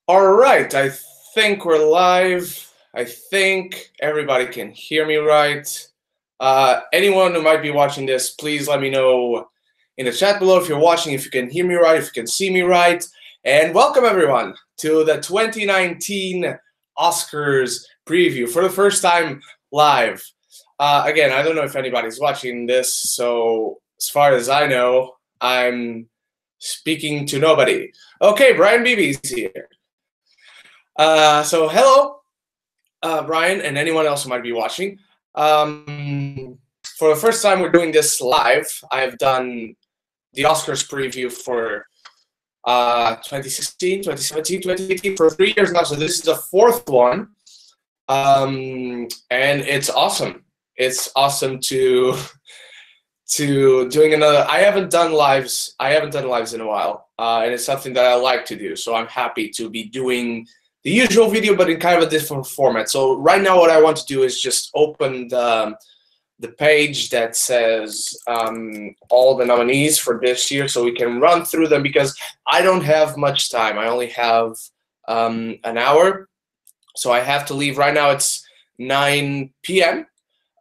All right, I think we're live. I think everybody can hear me right. Anyone who might be watching this, please let me know in the chat below if you're watching, if you can hear me right, if you can see me right. And welcome everyone to the 2019 Oscars preview for the first time live. Again, I don't know if anybody's watching this, so as far as I know, I'm speaking to nobody. Okay, Brian Beebe's here. So hello, Brian, and anyone else who might be watching. For the first time, we're doing this live. I've done the Oscars preview for 2016, 2017, 2018 for 3 years now. So this is the fourth one, and it's awesome. It's awesome to doing another. I haven't done lives in a while, and it's something that I like to do. So I'm happy to be doing the usual video, but in kind of a different format. So right now what I want to do is just open the page that says all the nominees for this year so we can run through them, because I don't have much time. I only have an hour. So I have to leave. Right now it's 9 p.m.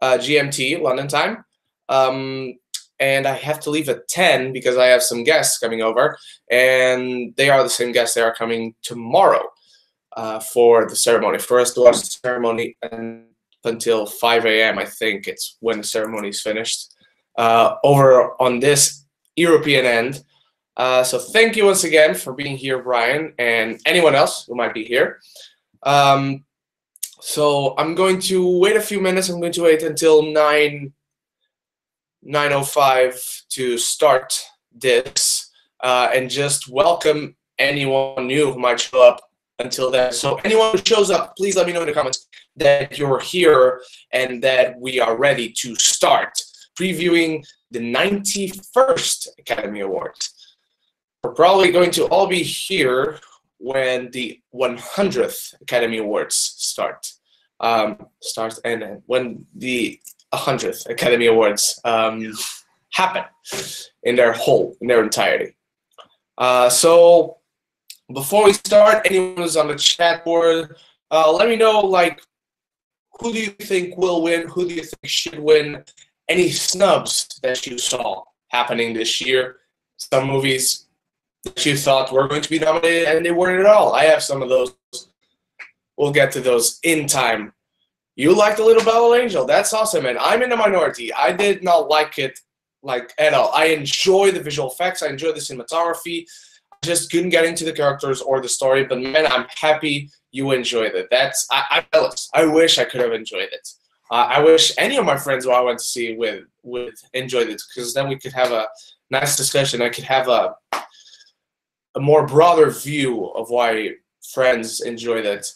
GMT, London time. And I have to leave at 10 because I have some guests coming over, and they are the same guests. They are coming tomorrow. For the ceremony, for us to watch the ceremony until 5 a.m. I think it's when the ceremony is finished over on this European end. So thank you once again for being here, Brian, and anyone else who might be here. So I'm going to wait a few minutes. I'm going to wait until 9:05 to start this, and just welcome anyone new who might show up until then. So anyone who shows up, please let me know in the comments that you're here and that we are ready to start previewing the 91st Academy Awards. We're probably going to all be here when the 100th Academy Awards start. And when the 100th Academy Awards happen in their entirety. So before we start, anyone who's on the chat board, let me know, like, who do you think will win? Who do you think should win? Any snubs that you saw happening this year? Some movies that you thought were going to be nominated and they weren't at all. I have some of those. We'll get to those in time. You like The Little Battle Angel? That's awesome, and I'm in the minority. I did not like it, like, at all. I enjoy the visual effects. I enjoy the cinematography. Just couldn't get into the characters or the story, but man, I'm happy you enjoyed it. I'm jealous. I wish I could have enjoyed it. I wish any of my friends who I went to see with enjoyed it, because then we could have a nice discussion. I could have a more broader view of why friends enjoyed it.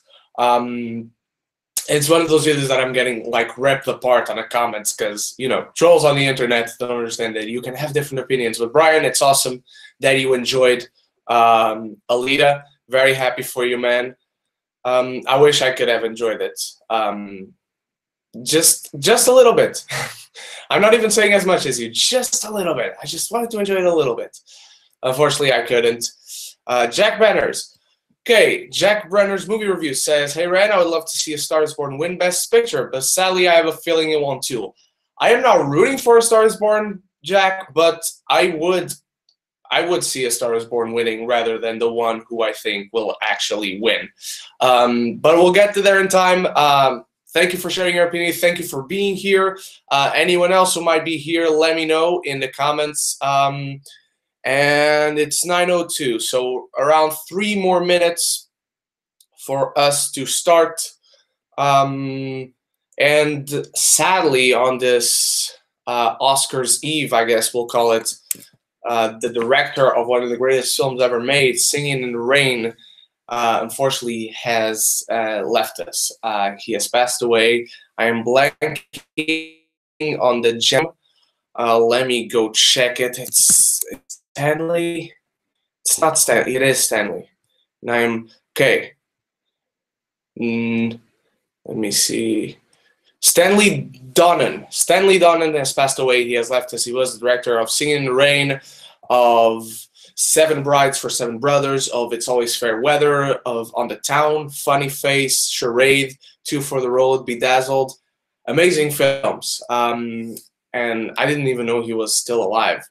It's one of those videos that I'm getting, like, ripped apart on the comments because, you know, trolls on the internet don't understand that you can have different opinions. But Brian, it's awesome that you enjoyed Alita. Very happy for you, man. I wish I could have enjoyed it. Just a little bit. I'm not even saying as much as you. Just a little bit. I just wanted to enjoy it a little bit. Unfortunately, I couldn't. Jack Banners. Okay, Jack Brenner's movie review says, "Hey Ryan, I would love to see A Star Is Born win Best Picture, but sadly I have a feeling it won't too. I am not rooting for A Star Is Born, Jack, but I would see A Star Is Born winning rather than the one who I think will actually win. But we'll get to there in time. Thank you for sharing your opinion. Thank you for being here. Anyone else who might be here, let me know in the comments. And it's 9:02, so around 3 more minutes for us to start. And sadly, on this Oscars Eve, I guess we'll call it, the director of one of the greatest films ever made, Singing in the Rain, unfortunately has left us. He has passed away. I am blanking on the gem. Let me go check it. It's Stanley. It's not Stanley. It is Stanley. And I am okay. Let me see. Stanley Donen. Stanley Donen has passed away. He has left us. He was the director of Singing in the Rain, of Seven Brides for Seven Brothers, of It's Always Fair Weather, of On the Town, Funny Face, Charade, Two for the Road, Bedazzled. Amazing films. And I didn't even know he was still alive.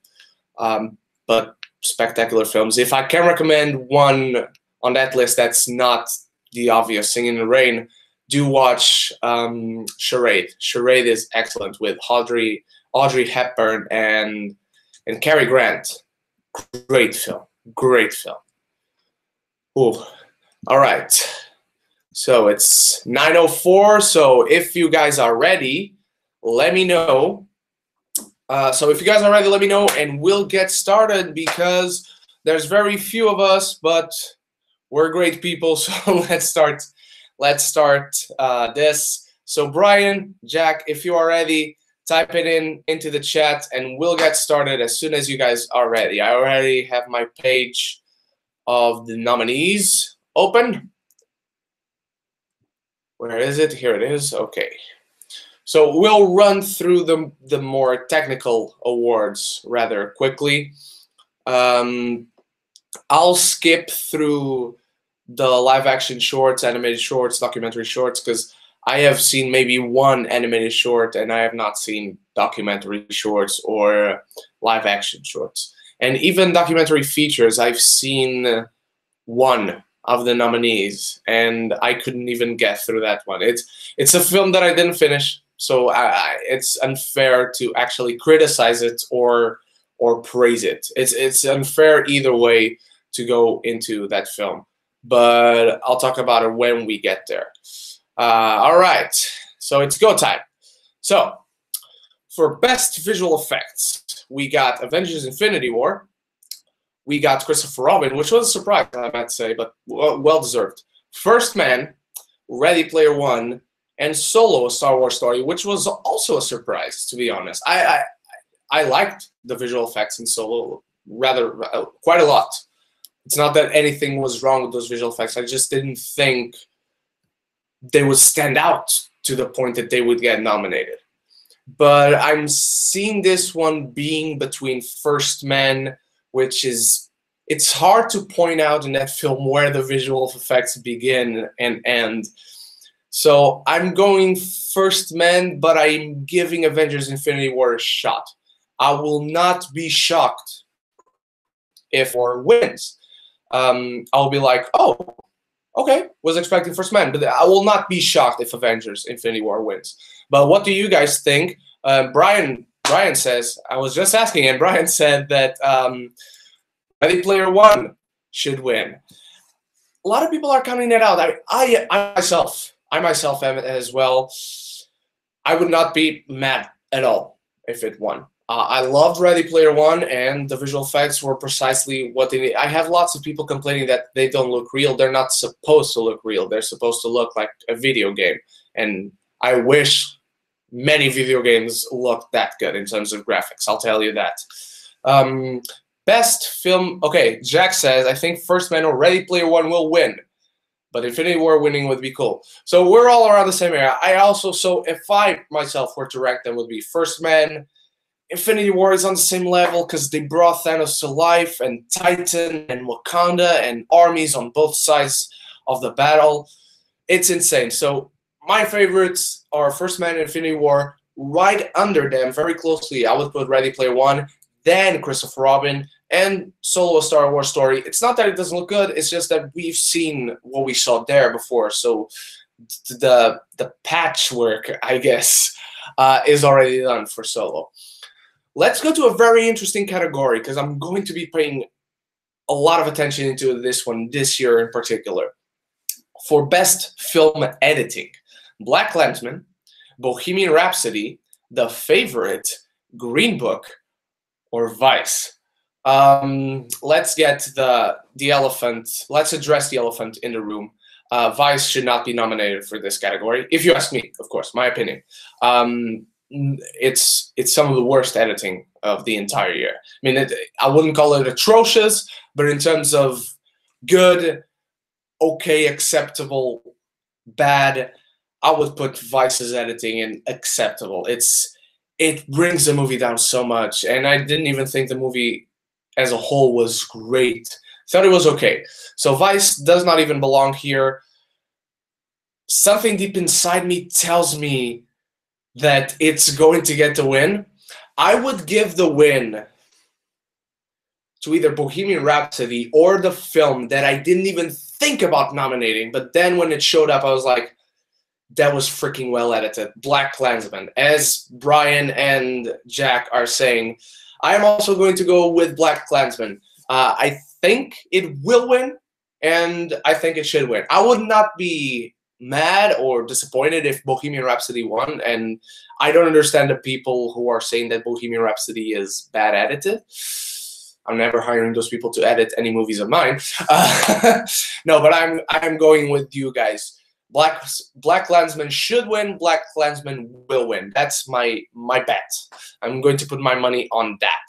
But spectacular films. If I can recommend one on that list that's not the obvious Singing in the Rain, do watch Charade. Charade is excellent with Audrey Hepburn and Cary Grant. Great film. Great film. Ooh. All right. So it's 9:04. So if you guys are ready, let me know. So if you guys are ready, let me know, and we'll get started because there's very few of us, but we're great people. So let's start. Let's start this. So Brian, Jack, if you are ready, type it into the chat, and we'll get started as soon as you guys are ready. I already have my page of the nominees open. Where is it? Here it is. Okay. So we'll run through the more technical awards rather quickly. I'll skip through the live-action shorts, animated shorts, documentary shorts, because I have seen maybe one animated short, and I have not seen documentary shorts or live-action shorts. And even documentary features, I've seen one of the nominees, and I couldn't even get through that one. It's a film that I didn't finish. So it's unfair to actually criticize it or praise it. It's unfair either way to go into that film. But I'll talk about it when we get there. All right, so it's go time. So for best visual effects, we got Avengers: Infinity War. We got Christopher Robin, which was a surprise, I might say, but well deserved. First Man, Ready Player One, and Solo: A Star Wars Story, which was also a surprise, to be honest. I liked the visual effects in Solo rather quite a lot. It's not that anything was wrong with those visual effects. I just didn't think they would stand out to the point that they would get nominated. But I'm seeing this one being between First Man, which is, it's hard to point out in that film where the visual effects begin and end. So I'm going First Man, but I'm giving Avengers: Infinity War a shot. I will not be shocked if War wins. I'll be like, oh, okay, was expecting First Man, but I will not be shocked if Avengers: Infinity War wins. But what do you guys think? Brian says, I was just asking, and Brian said that Ready Player One should win. A lot of people are counting that out. I myself am as well. I would not be mad at all if it won. I loved Ready Player One, and the visual effects were precisely what they need. I have lots of people complaining that they don't look real. They're not supposed to look real. They're supposed to look like a video game. And I wish many video games looked that good in terms of graphics. I'll tell you that. Best film. Okay, Jack says, I think First Man or Ready Player One will win. But Infinity War winning would be cool. So we're all around the same area. So if I myself were to rank them, would be First Man. Infinity War is on the same level because they brought Thanos to life, and Titan and Wakanda and armies on both sides of the battle. It's insane. So my favorites are First Man and Infinity War. Right under them, very closely, I would put Ready Player One, then Christopher Robin, and Solo: A Star Wars Story. It's not that it doesn't look good, it's just that we've seen what we saw there before. So the patchwork, I guess, is already done for Solo. Let's go to a very interesting category, because I'm going to be paying a lot of attention into this one this year in particular. For Best Film Editing, Black Klansman, Bohemian Rhapsody, The Favorite, Green Book, or Vice. Let's get the elephant. Let's address the elephant in the room. Vice should not be nominated for this category, if you ask me, of course, my opinion. It's some of the worst editing of the entire year. I mean, I wouldn't call it atrocious, but in terms of good, okay, acceptable, bad, I would put Vice's editing in acceptable. It brings the movie down so much, and I didn't even think the movie as a whole was great. Thought it was okay. So Vice does not even belong here. Something deep inside me tells me that it's going to get the win. I would give the win to either Bohemian Rhapsody or the film that I didn't even think about nominating, but then when it showed up, I was like, that was freaking well edited. BlacKkKlansman. As Brian and Jack are saying, I am also going to go with BlacKkKlansman. I think it will win, and I think it should win. I would not be mad or disappointed if Bohemian Rhapsody won, and I don't understand the people who are saying that Bohemian Rhapsody is bad edited. I'm never hiring those people to edit any movies of mine. No, but I'm going with you guys. BlacKkKlansman should win. BlacKkKlansman will win. That's my bet. I'm going to put my money on that.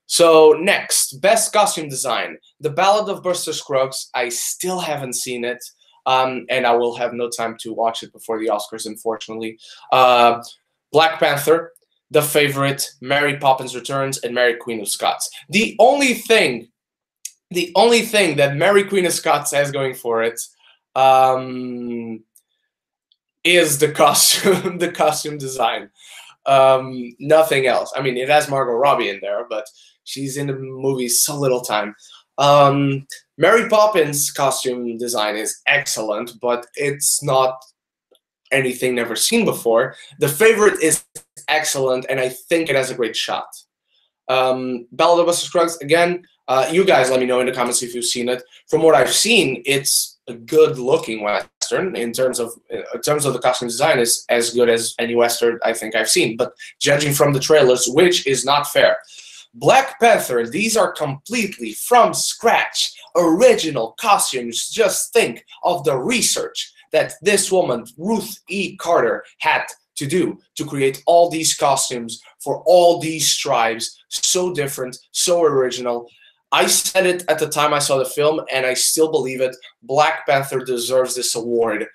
So next, best costume design. The Ballad of Buster Scruggs. I still haven't seen it, and I will have no time to watch it before the Oscars, unfortunately. Black Panther, The Favorite, Mary Poppins Returns, and Mary Queen of Scots. The only thing that Mary Queen of Scots has going for it is the costume, the costume design. Nothing else. I mean, it has Margot Robbie in there, but she's in the movie so little time. Mary Poppins' costume design is excellent, but it's not anything never seen before. The Favorite is excellent, and I think it has a great shot. Ballad of Buster Scruggs, again, you guys let me know in the comments if you've seen it. From what I've seen, it's a good-looking Western in terms of the costume design. Is as good as any Western I think I've seen. But judging from the trailers, which is not fair. Black Panther, these are completely from scratch, original costumes. Just think of the research that this woman, Ruth E. Carter, had to do to create all these costumes for all these tribes. So different, so original. I said it at the time I saw the film, and I still believe it. Black Panther deserves this award.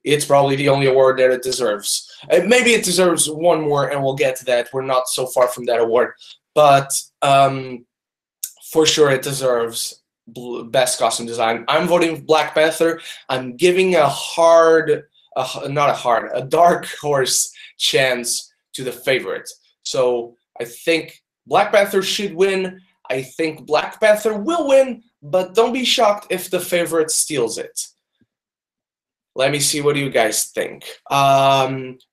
It's probably the only award that it deserves. Maybe it deserves one more, and we'll get to that. We're not so far from that award. But for sure, it deserves best costume design. I'm voting Black Panther. I'm giving a dark horse chance to The Favorite. So I think Black Panther should win. I think Black Panther will win, but don't be shocked if The Favorite steals it. Let me see, what do you guys think?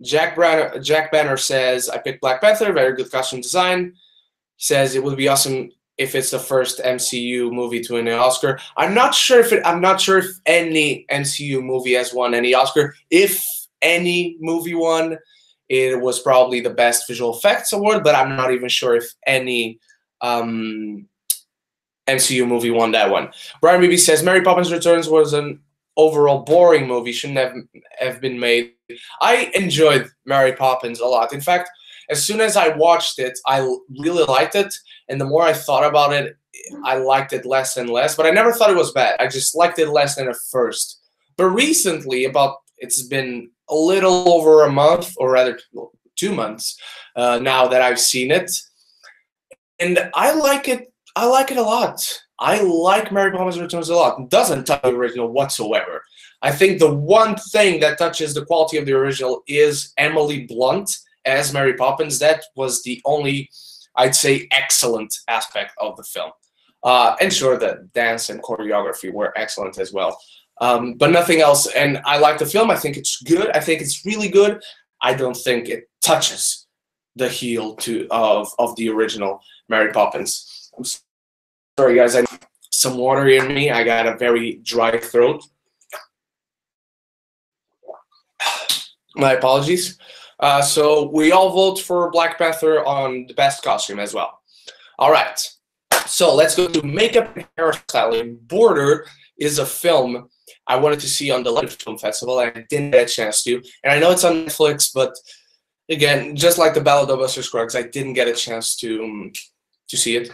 Jack Banner says, I picked Black Panther, very good costume design. Says it would be awesome if it's the first MCU movie to win an Oscar. I'm not sure if any MCU movie has won any Oscar. If any movie won, it was probably the Best Visual Effects Award, but I'm not even sure if any MCU movie won that one. Brian BB says Mary Poppins Returns was an overall boring movie, shouldn't have been made. I enjoyed Mary Poppins a lot. In fact, as soon as I watched it, I really liked it, and the more I thought about it, I liked it less and less, but I never thought it was bad. I just liked it less than at first. But recently, it's been a little over a month, or rather 2 months, now that I've seen it, and I like it. I like it a lot. I like Mary Poppins Returns a lot. It doesn't touch the original whatsoever. I think the one thing that touches the quality of the original is Emily Blunt as Mary Poppins. That was the only, I'd say, excellent aspect of the film. And sure, the dance and choreography were excellent as well. But nothing else. And I like the film. I think it's good. I think it's really good. I don't think it touches the heel of the original Mary Poppins. I'm sorry, guys. I need some water in me. I got a very dry throat. My apologies. So we all vote for Black Panther on the best costume as well. All right. So let's go to makeup and hairstyling. Border is a film I wanted to see on the London Film Festival, and I didn't get a chance to. And I know it's on Netflix, but again, just like the Ballad of Buster Scruggs, I didn't get a chance to see it.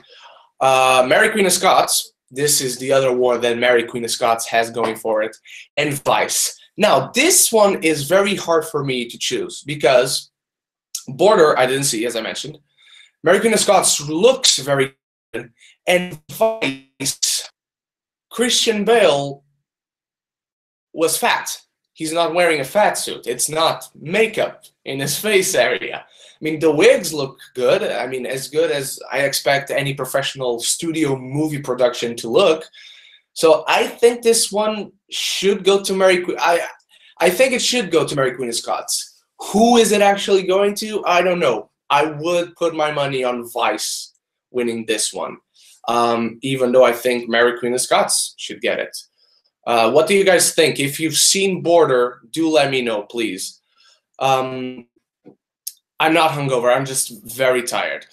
Mary Queen of Scots. This is the other award that Mary Queen of Scots has going for it. And Vice. Now, this one is very hard for me to choose because Border, I didn't see, as I mentioned. Mary Queen of Scots looks very And Vice, Christian Bale was fat. He's not wearing a fat suit. It's not makeup in his face area. I mean, the wigs look good. I mean, as good as I expect any professional studio movie production to look. So I think this one should go to Mary Queen. I think it should go to Mary Queen of Scots. Who is it actually going to? I don't know. I would put my money on Vice winning this one, even though I think Mary Queen of Scots should get it. What do you guys think? If you've seen Border, do let me know, please. I'm not hungover. I'm just very tired.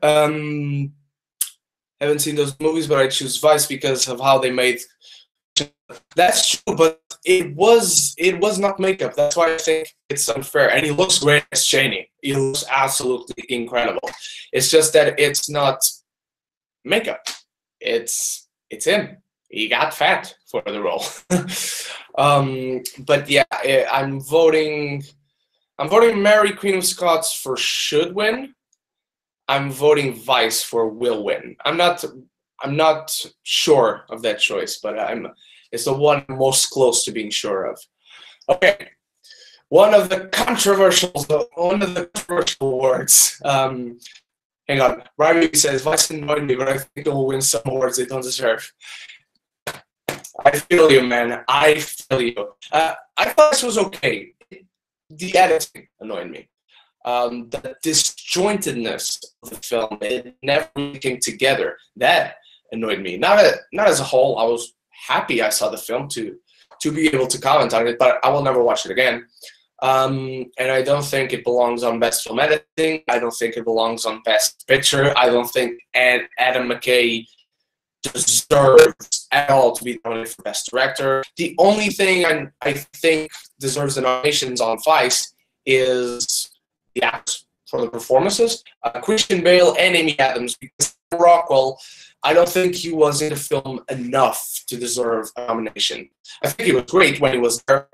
Haven't seen those movies, but I choose Vice because of how they made. That's true, but it was not makeup. That's why I think it's unfair. And he looks great as Cheney. He looks absolutely incredible. It's just that it's not makeup. It's him. He got fat for the role. But yeah, I'm voting Mary Queen of Scots for should win. I'm voting Vice for will win. I'm not sure of that choice, but it's the one most close to being sure of. Okay, one of the controversial awards. Hang on, Ryby says Vice annoyed me, but I think it will win some awards they don't deserve. I feel you, man. I feel you. I thought this was okay. The editing annoyed me. The disjointedness of the film, it never really came together. That annoyed me. Not as a whole. I was happy I saw the film to be able to comment on it, but I will never watch it again. And I don't think it belongs on Best Film Editing. I don't think it belongs on Best Picture. I don't think Adam McKay deserves at all to be nominated for Best Director. The only thing I think deserves the nominations on Vice is the actors for the performances. Christian Bale and Amy Adams, because Rockwell, I don't think he was in the film enough to deserve a nomination. I think he was great when he was there,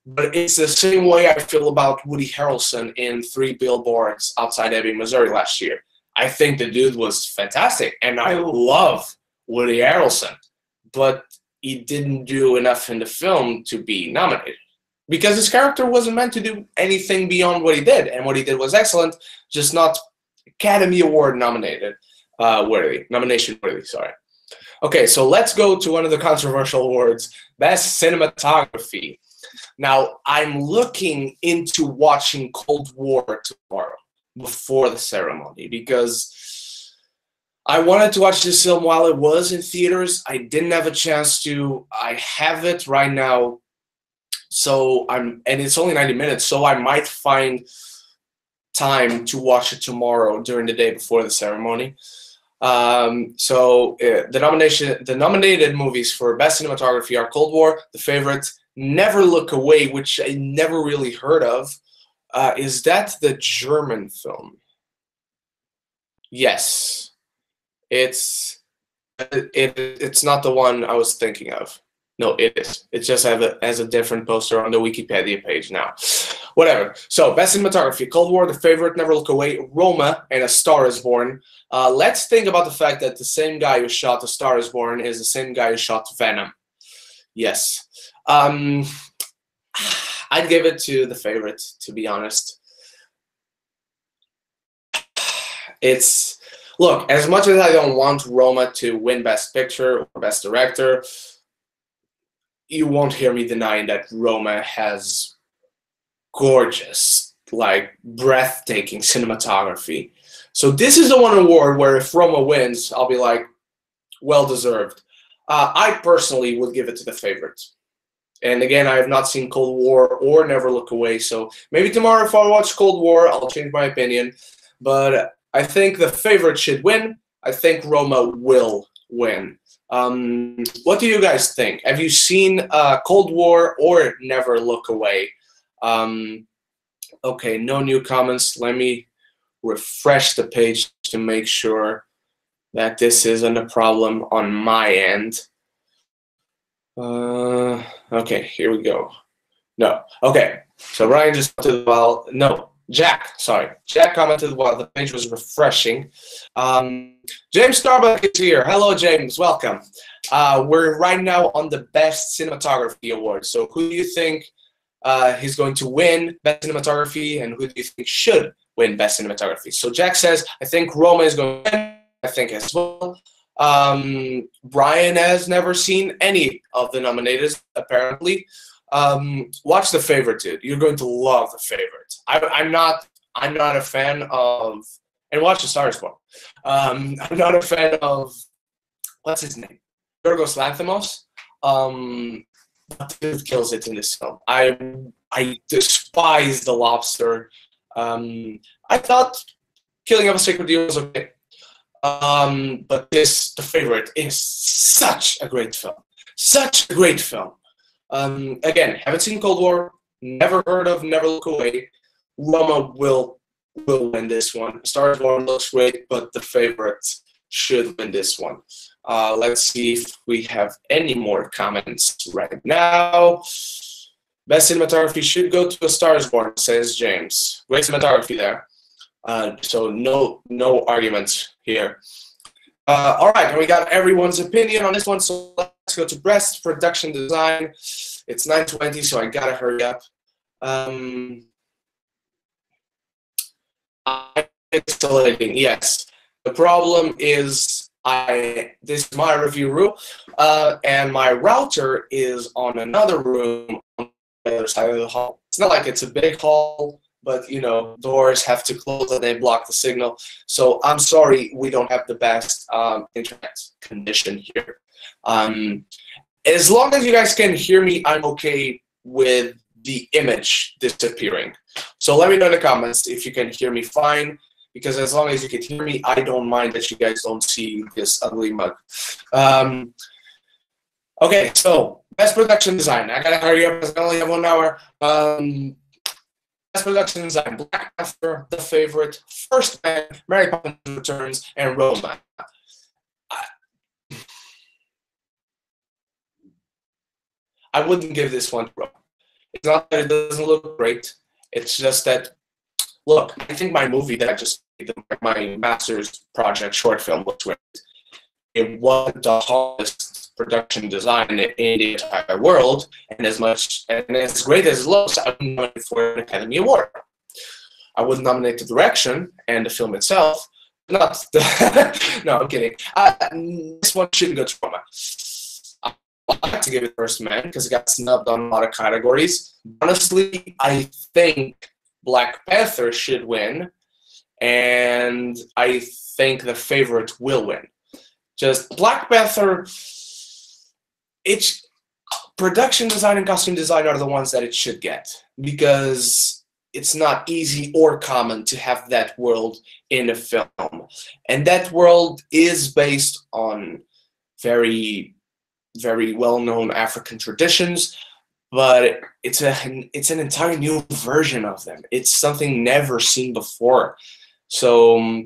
but it's the same way I feel about Woody Harrelson in 3 Billboards Outside Ebbing, Missouri last year. I think the dude was fantastic, and I love Woody Harrelson, but he didn't do enough in the film to be nominated because his character wasn't meant to do anything beyond what he did, and what he did was excellent, just not Academy Award nominated nomination worthy. Sorry. Okay, so let's go to one of the controversial awards, Best Cinematography. Now, I'm looking into watching Cold War tomorrow before the ceremony because I wanted to watch this film while it was in theaters. I didn't have a chance to. I have it right now, and it's only 90 minutes, so I might find time to watch it tomorrow during the day before the ceremony. The nominated movies for Best Cinematography are Cold War, The Favorite, Never Look Away, which I never really heard of. Is that the German film? Yes. It's not the one I was thinking of. No, it is. It just has a different poster on the Wikipedia page now. Whatever. So, Best Cinematography, Cold War, The Favorite, Never Look Away, Roma, and A Star Is Born. Let's think about the fact that the same guy who shot A Star Is Born is the same guy who shot Venom. Yes. I'd give it to The Favorite, to be honest. Look, as much as I don't want Roma to win Best Picture or Best Director, you won't hear me denying that Roma has gorgeous, like, breathtaking cinematography. So this is the one award where if Roma wins, I'll be like, well deserved. I personally would give it to The Favorite. And again, I have not seen Cold War or Never Look Away, so maybe tomorrow if I watch Cold War, I'll change my opinion. But I think The Favorite should win. I think Roma will win. What do you guys think? Have you seen Cold War or Never Look Away? Okay, no new comments. Let me refresh the page to make sure that this isn't a problem on my end. Okay, here we go. No. Okay, so Ryan just to the well. No, Jack, sorry. Jack commented while the page was refreshing. James Starbuck is here. Hello, James. Welcome. We're right now on the Best Cinematography Award. So who do you think is going to win Best Cinematography, and who do you think should win Best Cinematography? So Jack says, I think Roma is going to win. I think as well. Brian has never seen any of the nominated, apparently. Watch The Favorite, dude. You're going to love The Favorite. I'm not a fan of, and watch The Star is Born. I'm not a fan of, what's his name? Yorgos Lanthimos. But dude kills it in this film. I despise The Lobster. I thought Killing of a Sacred Deer was okay. But The Favorite is such a great film. Such a great film. Again, haven't seen Cold War, never heard of Never Look Away. Roma will win this one. Star is Born looks great, but The Favorite should win this one. Let's see if we have any more comments right now. Best cinematography should go to A Star is Born, says James. Great cinematography there. So no arguments here. All right, and we got everyone's opinion on this one, so let's go to Best Production Design. It's 9:20, so I gotta hurry up. Isolating, yes. The problem is this is my review room, and my router is on another room on the other side of the hall. It's not like it's a big hall, but you know, doors have to close and they block the signal. So I'm sorry, we don't have the best internet condition here. As long as you guys can hear me, I'm okay with the image disappearing. So let me know in the comments if you can hear me fine, because as long as you can hear me, I don't mind that you guys don't see this ugly mug. Okay, so best production design. I gotta hurry up because I only have 1 hour. Best production design: Black Panther, The Favorite, First Man, Mary Poppins Returns, and Roma. I wouldn't give this one to Roma. It's not that it doesn't look great. It's just that, look, I think my movie that I just made, my master's project short film, looks great. It wasn't the hardest production design in the entire world, and as great as it looks, I would nominate for an Academy Award. I would nominate the direction and the film itself, not the no, I'm kidding. This one shouldn't go to Roma. I'd like to give it First Man because it got snubbed on a lot of categories. Honestly, I think Black Panther should win, and I think The Favorite will win. Just Black Panther, it's production design and costume design are the ones that it should get, because it's not easy or common to have that world in a film. And that world is based on very well-known African traditions, but it's an entirely new version of them. It's something never seen before. So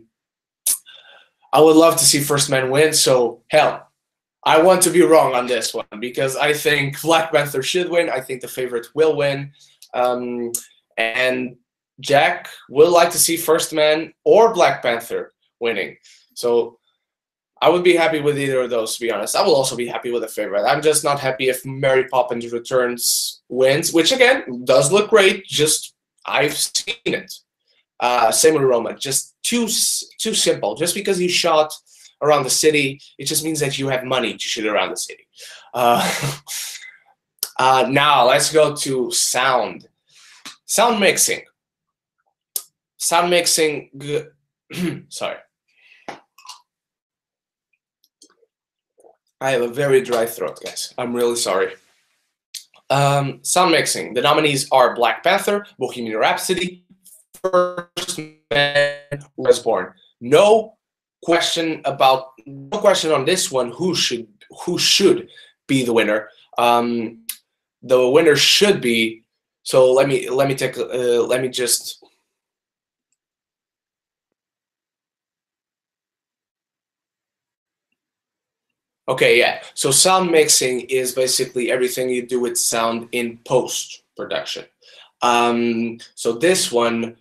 I would love to see First Man win. So hell, I want to be wrong on this one, because I think Black Panther should win. I think The Favorite will win. And Jack will like to see First Man or Black Panther winning. So I would be happy with either of those, to be honest. I will also be happy with The Favorite. I'm just not happy if Mary Poppins Returns wins, which again does look great. Just I've seen it. Same with Roma. Just too simple. Just because you shot around the city, it just means that you have money to shoot around the city. Now let's go to sound. Sound mixing. Sound mixing. Good. Sorry. I have a very dry throat, guys. I'm really sorry. Sound mixing. The nominees are Black Panther, Bohemian Rhapsody, First Man, Was Born. No question on this one. Who should be the winner? The winner should be. So let me just. Okay, yeah. So sound mixing is basically everything you do with sound in post-production. So this one,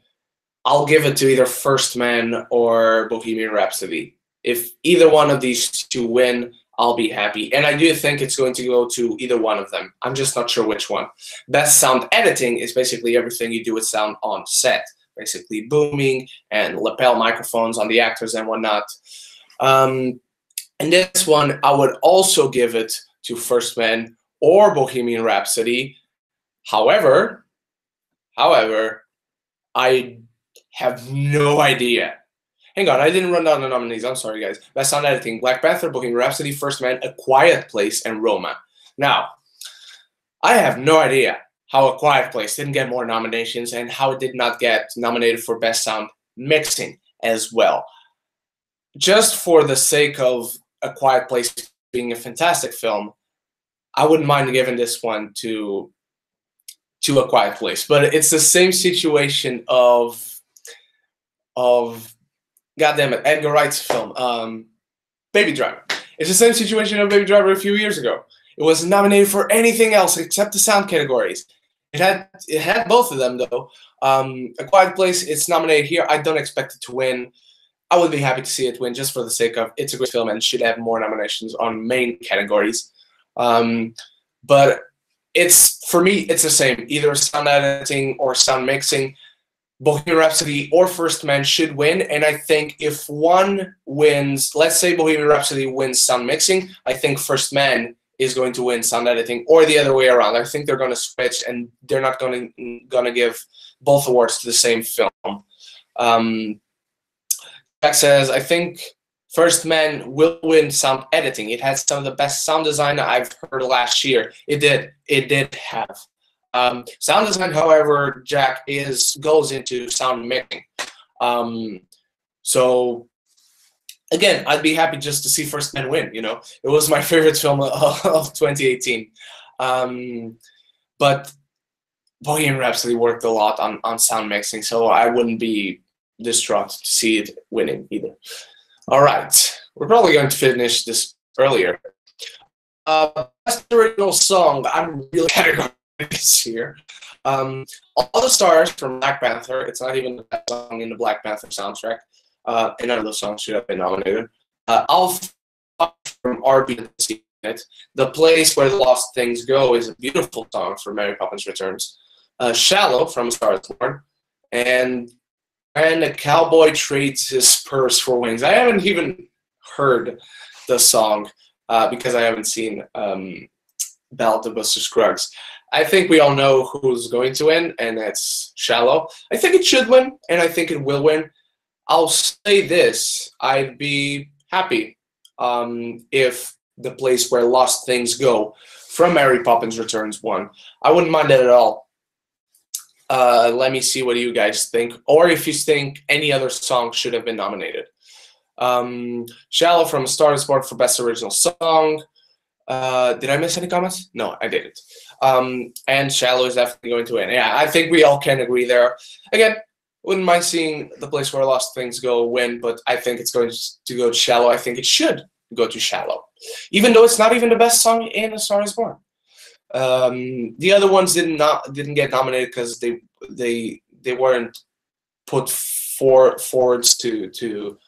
I'll give it to either First Man or Bohemian Rhapsody. If either one of these two win, I'll be happy. And I do think it's going to go to either one of them. I'm just not sure which one. Best sound editing is basically everything you do with sound on set. Basically booming and lapel microphones on the actors and whatnot. And this one, I would also give it to First Man or Bohemian Rhapsody. However, I have no idea. Hang on, I didn't run down the nominees. I'm sorry, guys. Best sound editing: Black Panther, Bohemian Rhapsody, First Man, A Quiet Place, and Roma. Now, I have no idea how A Quiet Place didn't get more nominations and how it did not get nominated for Best Sound Mixing as well. Just for the sake of A Quiet Place being a fantastic film, I wouldn't mind giving this one to A Quiet Place. But it's the same situation of goddamn it, Edgar Wright's film, Baby Driver. It's the same situation of Baby Driver a few years ago. It wasn't nominated for anything else except the sound categories. It had both of them though. A Quiet Place, it's nominated here. I don't expect it to win. I would be happy to see it win just for the sake of it's a great film and should have more nominations on main categories. But for me, it's the same. Either sound editing or sound mixing. Bohemian Rhapsody or First Man should win, and I think if one wins, let's say Bohemian Rhapsody wins sound mixing, I think First Man is going to win sound editing, or the other way around. I think they're going to switch, and they're not going to give both awards to the same film. Jack says, I think First Man will win sound editing. It had some of the best sound design I've heard last year. It did have. Sound design, however, Jack, goes into sound mixing. So again, I'd be happy just to see First Man win. It was my favorite film of 2018. But Bohemian Rhapsody worked a lot on sound mixing, so I wouldn't be distraught to see it winning either. All right, we're probably going to finish this earlier. Best original song, I'm really categorized this year. All the Stars from Black Panther. It's not even the best song in the Black Panther soundtrack. And none of those songs should have been nominated. I'll from RB. The Place Where the Lost Things Go is a beautiful song for Mary Poppins Returns. Shallow from A Star Is Born. And a Cowboy Trades His Purse for Wings. I haven't even heard the song because I haven't seen Ballad of Buster Scruggs. I think we all know who's going to win, and that's Shallow. I think it should win, and I think it will win. I'll say this. I'd be happy if The Place Where Lost Things Go from Mary Poppins Returns won. I wouldn't mind that at all. Let me see what you guys think, or if you think any other song should have been nominated. Shallow from A Star Is Born for Best Original Song. Did I miss any comments? No, I didn't. And Shallow is definitely going to win. Yeah, I think we all can agree there. Again, wouldn't mind seeing The Place Where Lost Things Go win, but I think it's going to go to Shallow. I think it should go to Shallow, even though it's not even the best song in A Star Is Born. The other ones didn't get nominated because they weren't put forwards to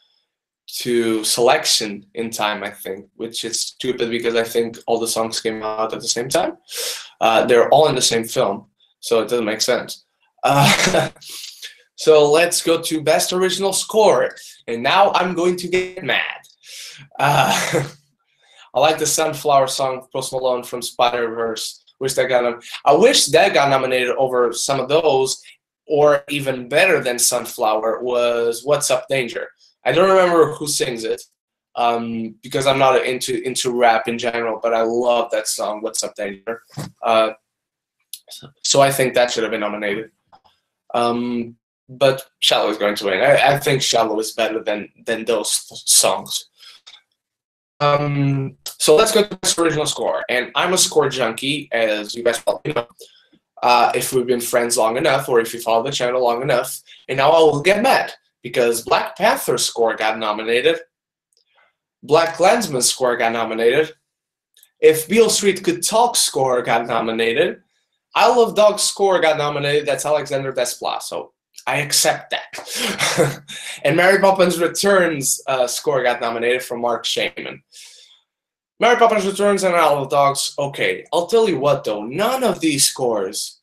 selection in time, I think, which is stupid because I think all the songs came out at the same time. They're all in the same film, so it doesn't make sense. So let's go to Best Original Score, and now I'm going to get mad. I like the Sunflower song, Post Malone from Spider-Verse. I wish that got nominated over some of those, or even better than Sunflower was What's Up Danger. I don't remember who sings it because I'm not into rap in general, but I love that song, What's Up Danger. So I think that should have been nominated. But Shallow is going to win. I think Shallow is better than those songs. So let's go to Best Original Score. And I'm a score junkie, as you guys probably know, if we've been friends long enough, or if you follow the channel long enough. And now I will get mad, because Black Panther's score got nominated. Black Klansman's score got nominated. If Beale Street Could Talk score got nominated. Isle of Dogs score got nominated. That's Alexander Desplat. So I accept that. And Mary Poppins Returns score got nominated from Mark Shaman. Mary Poppins Returns and Isle of Dogs. Okay, I'll tell you what though. None of these scores,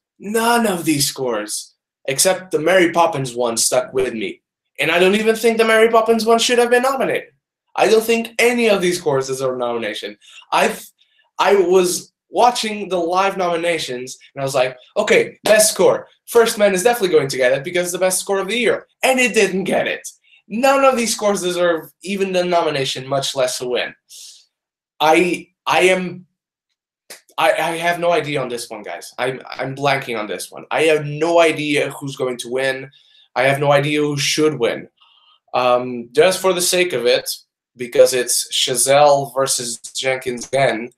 except the Mary Poppins one, stuck with me. And I don't even think the Mary Poppins one should have been nominated. I don't think any of these scores deserve nomination. I was watching the live nominations and I was like, okay, best score. First Man is definitely going to get it because it's the best score of the year. And it didn't get it. None of these scores deserve even the nomination, much less a win. I have no idea on this one, guys. I'm blanking on this one. I have no idea who's going to win. I have no idea who should win. Just for the sake of it, because it's Chazelle versus Jenkins again,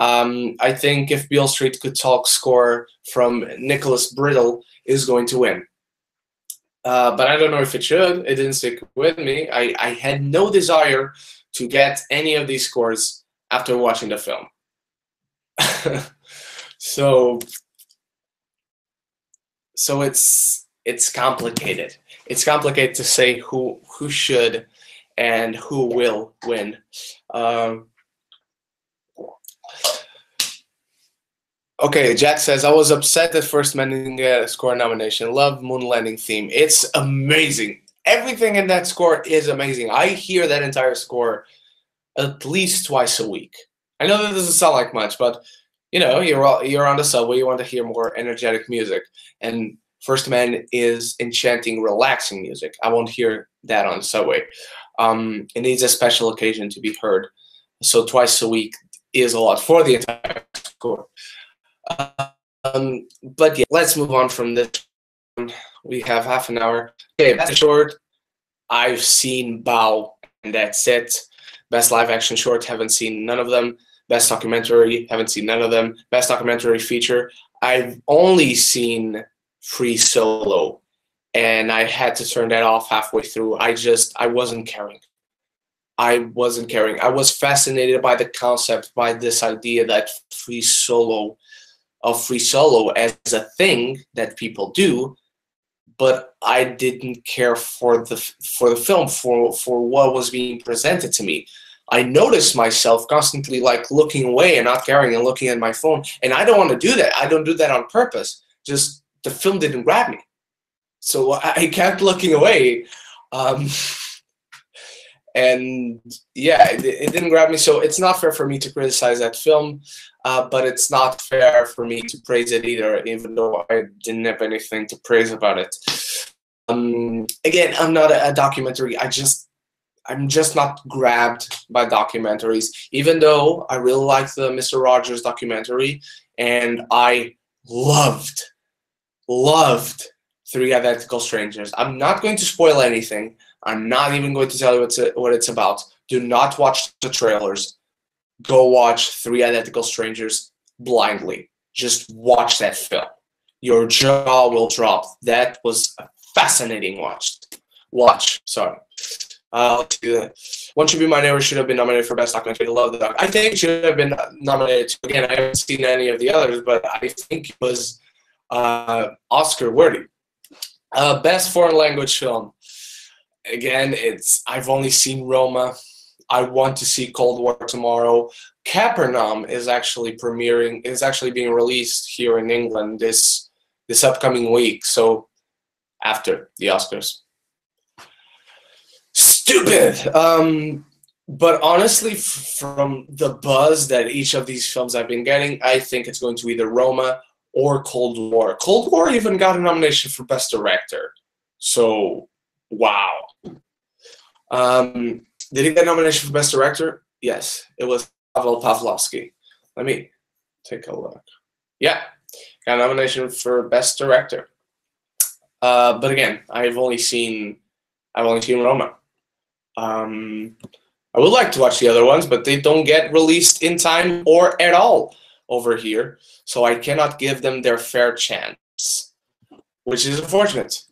I think If Beale Street Could Talk score from Nicholas Brittle is going to win. But I don't know if it should. It didn't stick with me. I had no desire to get any of these scores after watching the film. So it's complicated. It's complicated to say who should and who will win. Okay, Jack says, I was upset that First Man didn't get a score nomination. Love Moon Landing theme. It's amazing. Everything in that score is amazing. I hear that entire score at least twice a week. I know that doesn't sound like much, but you know, you're on the subway, you want to hear more energetic music. And First Man is enchanting, relaxing music. I won't hear that on the subway. It needs a special occasion to be heard. So twice a week is a lot for the entire score. But yeah, let's move on from this. We have half an hour. Okay, best short. I've seen Bao, and that's it. Best live action short, haven't seen none of them. Best documentary, haven't seen none of them. Best documentary feature, I've only seen Free Solo, and I had to turn that off halfway through. I wasn't caring. I was fascinated by the concept, by this idea that Free Solo as a thing that people do, but I didn't care for the film, for what was being presented to me. I noticed myself constantly like looking away and not caring and looking at my phone, and I don't want to do that. I don't do that on purpose. Just the film didn't grab me, so I kept looking away. And yeah, it didn't grab me, so it's not fair for me to criticize that film, but it's not fair for me to praise it either, even though I didn't have anything to praise about it. Again, I'm not a documentary. I'm just not grabbed by documentaries, even though I really liked the Mr. Rogers documentary, and I loved Three Identical Strangers. I'm not going to spoil anything. I'm not even going to tell you what it's about. Do not watch the trailers. Go watch Three Identical Strangers blindly. Just watch that film. Your jaw will drop. That was a fascinating watch. Sorry. Let's do that. One Should Be My Neighbor should have been nominated for Best Documentary. I love the doc. I think it should have been nominated too. Again, I haven't seen any of the others, but I think it was Oscar worthy. Best Foreign Language Film. Again, I've only seen Roma. I want to see Cold War tomorrow. Capernaum is actually being released here in England this upcoming week. So after the Oscars. Stupid. But honestly, from the buzz that each of these films I've been getting, I think it's going to either Roma or Cold War. Cold War even got a nomination for Best Director. So, wow. Did he get a nomination for Best Director? Yes, it was Pavel Pavlovsky. Let me take a look. Yeah, got a nomination for Best Director. But again, I've only seen Roma. I would like to watch the other ones, but they don't get released in time or at all over here, so I cannot give them their fair chance, which is unfortunate.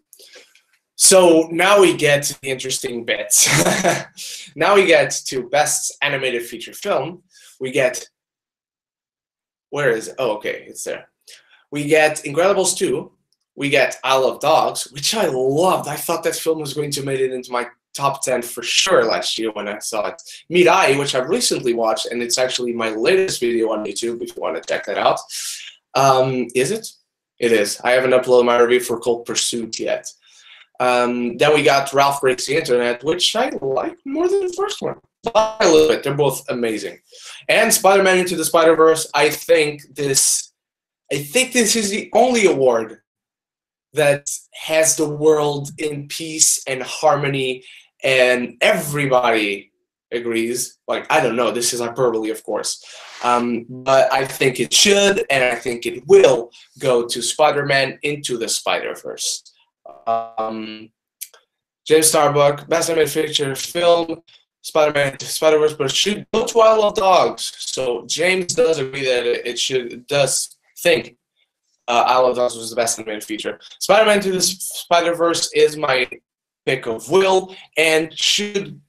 So now we get to the interesting bits. Now we get to Best Animated Feature Film. We get, where is it? Oh, okay, it's there. We get Incredibles 2, we get Isle of Dogs, which I loved. I thought that film was going to make it into my top 10 for sure last year when I saw it. Mirai, which I've recently watched, and it's actually my latest video on YouTube if you want to check that out. Is it? It is. I haven't uploaded my review for Cold Pursuit yet. Then we got Ralph Breaks the Internet, which I like more than the first one. By a little bit. They're both amazing. And Spider-Man Into the Spider-Verse, I think this is the only award that has the world in peace and harmony, and everybody agrees. Like, I don't know, this is hyperbole, of course. But I think it should, and I think it will go to Spider-Man Into the Spider-Verse. James Starbuck, Best Animated Feature Film, Spider-Man Into Spider-Verse, but it should go to Isle of Dogs. So James does agree that it does think Isle of Dogs was the best animated feature. Spider-Man Into the Spider-Verse is my pick of will and should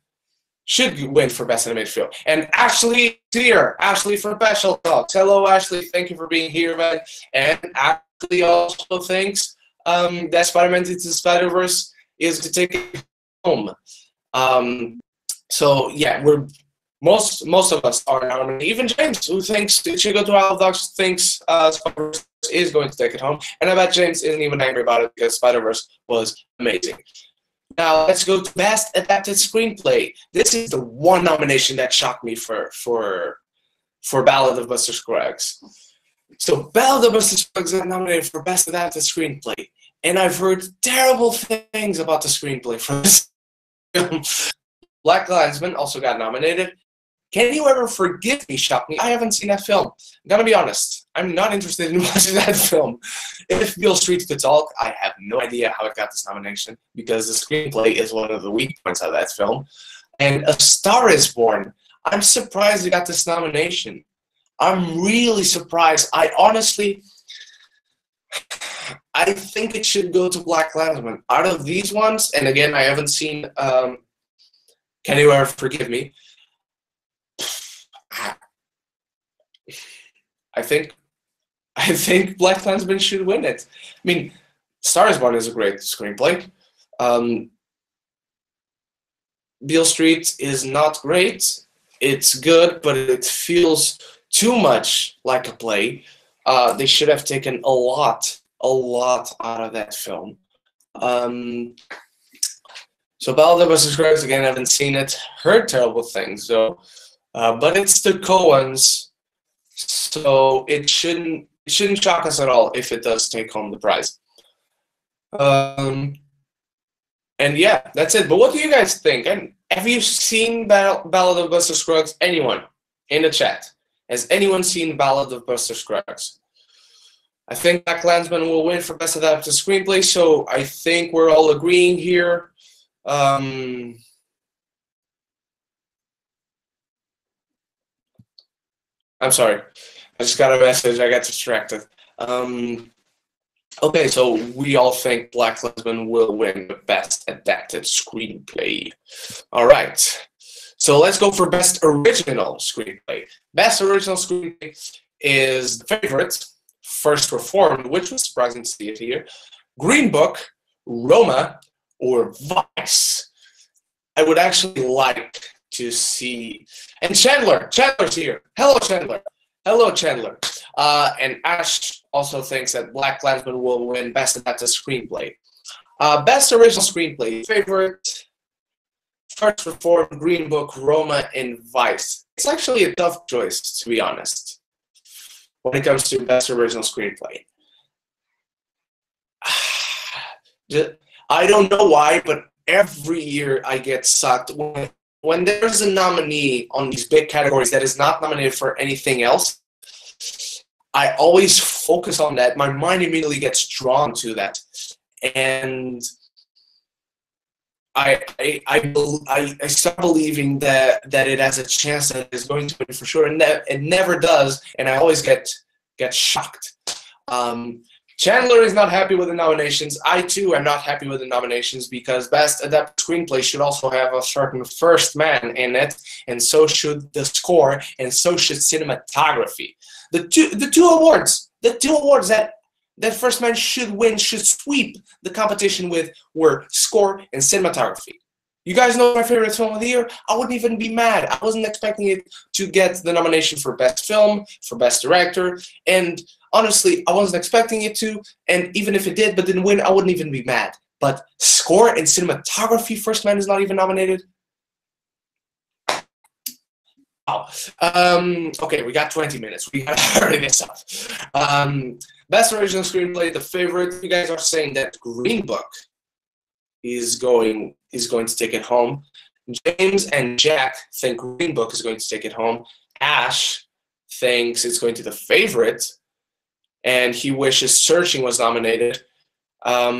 win for best animated film. And Ashley here, Ashley from Special Talks. Hello, Ashley. Thank you for being here, man. And Ashley also thinks that Spider-Man Into the Spider-Verse is to take it home. So yeah, most of us are nominated. Even James, who thinks it should go to Isle of Dogs, thinks Spider-Verse is going to take it home. And I bet James isn't even angry about it because Spider-Verse was amazing. Now let's go to Best Adapted Screenplay. This is the one nomination that shocked me for Ballad of Buster Scruggs. So Ballad of Buster Scruggs is nominated for Best Adapted Screenplay, and I've heard terrible things about the screenplay for this film. Black Klansman also got nominated. Can You Ever Forgive Me shocked me. I haven't seen that film. I'm gonna be honest. I'm not interested in watching that film. If Beale Street Could Talk, I have no idea how it got this nomination because the screenplay is one of the weak points of that film. And A Star Is Born, I'm surprised it got this nomination. I'm really surprised. I think it should go to Black Klansman. Out of these ones, and again, I haven't seen Can You Ever Forgive Me? I think Black Klansman should win it. I mean, Star Is Born is a great screenplay. Beale Street is not great. It's good, but it feels too much like a play. They should have taken a lot out of that film. So Ballad of Buster Scruggs, again, I haven't seen it. Heard terrible things, though. But it's the Coens, so it shouldn't shock us at all if it does take home the prize. And yeah, that's it. But what do you guys think? And have you seen Ballad of Buster Scruggs? Anyone in the chat? Has anyone seen Ballad of Buster Scruggs? I think Black Klansman will win for Best Adapted Screenplay, so I think we're all agreeing here. I'm sorry. I just got a message. I got distracted. Okay, so we all think Black Klansman will win the Best Adapted Screenplay. All right. So let's go for Best Original Screenplay. Best Original Screenplay is The Favorite, First Reformed, which was surprising to see it here, Green Book, Roma, or Vice. I would actually like to see, and Chandler's here. Hello, Chandler. Hello, Chandler. And Ash also thinks that Black Klansman will win Best Adapted Screenplay. Best Original Screenplay, Favorite, First Reformed, Green Book, Roma, and Vice. It's actually a tough choice, to be honest, when it comes to Best Original Screenplay. I don't know why, but every year I get sucked when there's a nominee on these big categories that is not nominated for anything else. I always focus on that. My mind immediately gets drawn to that, and I start believing that it has a chance that it's going to win for sure, and that it never does, and I always get shocked. Chandler is not happy with the nominations. I too am not happy with the nominations because Best Adapted Screenplay should also have a certain first man in it, and so should the score, and so should cinematography. The two awards that that First Man should win, should sweep the competition with were score and cinematography. You guys know my favorite film of the year? I wouldn't even be mad. I wasn't expecting it to get the nomination for Best Film, for Best Director, and honestly, I wasn't expecting it to, and even if it did but didn't win, I wouldn't even be mad. But score and cinematography, First Man is not even nominated? Wow. Okay, we got 20 minutes. We gotta hurry this up. Best Original Screenplay, the favorite. You guys are saying that Green Book is going to take it home. James and Jack think Green Book is going to take it home. Ash thinks it's going to The Favorite, and he wishes Searching was nominated. I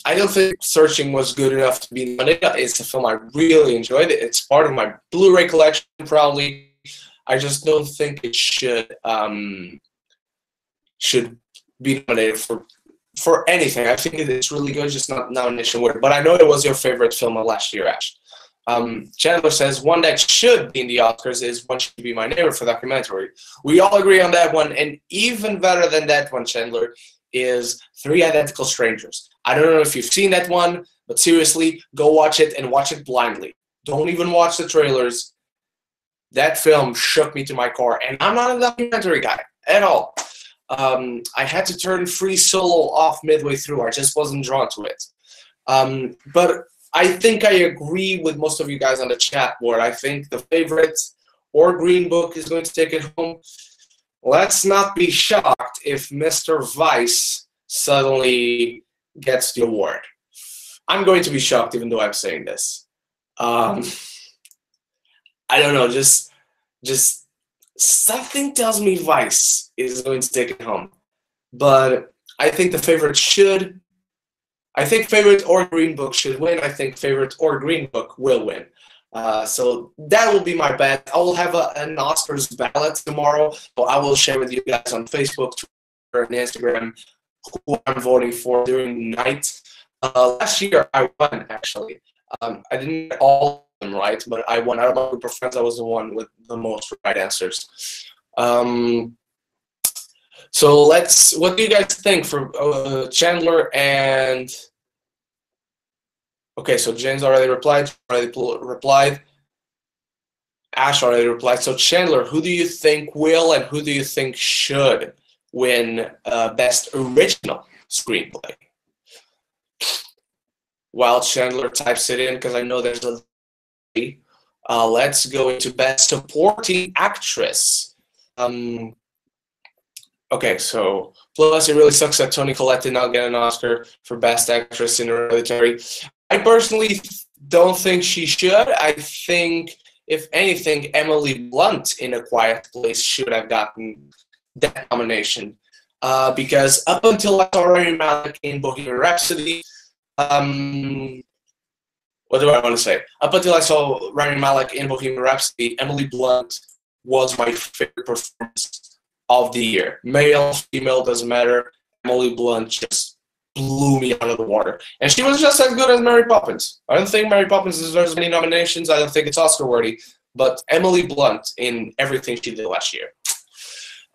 don't think Searching was good enough to be nominated. It's a film I really enjoyed. It's part of my Blu-ray collection, probably. I just don't think it should be nominated for anything. I think it's really good, just not nomination worthy. But I know it was your favorite film of last year, Ash. Chandler says one that should be in the Oscars is One Should Be My Neighbor for documentary. We all agree on that one, and even better than that one, Chandler, is Three Identical Strangers. I don't know if you've seen that one, but seriously, go watch it and watch it blindly. Don't even watch the trailers. That film shook me to my core, and I'm not a documentary guy at all. I had to turn Free Solo off midway through. I just wasn't drawn to it. But I think I agree with most of you guys on the chat board. I think The Favorite or Green Book is going to take it home. Let's not be shocked if Mr. Vice suddenly gets the award. I'm going to be shocked even though I'm saying this. I don't know, just something tells me Vice is going to take it home. But I think The Favorite should. I think Favorite or Green Book should win. I think Favorite or Green Book will win. So that will be my bet. I will have an Oscars ballot tomorrow. So I will share with you guys on Facebook, Twitter, and Instagram who I'm voting for during the night. Last year I won, actually. I didn't get all of them right, but I won. Out of my group of friends, I was the one with the most right answers. So what do you guys think for Chandler and... Okay, so James already replied. Ash already replied. So Chandler, who do you think will and who do you think should win Best Original Screenplay? While Chandler types it in, because I know there's a... let's go into Best Supporting Actress. Okay, so plus it really sucks that Toni Collette did not get an Oscar for Best Actress in Hereditary. I personally don't think she should. I think, if anything, Emily Blunt in A Quiet Place should have gotten that nomination. Because up until I saw Rami Malek in Bohemian Rhapsody, what do I want to say? Up until I saw Rami Malek in Bohemian Rhapsody, Emily Blunt was my favorite performance of the year. Male, female, doesn't matter. Emily Blunt just blew me out of the water. And she was just as good as Mary Poppins. I don't think Mary Poppins deserves many nominations. I don't think it's Oscar-worthy. But Emily Blunt in everything she did last year.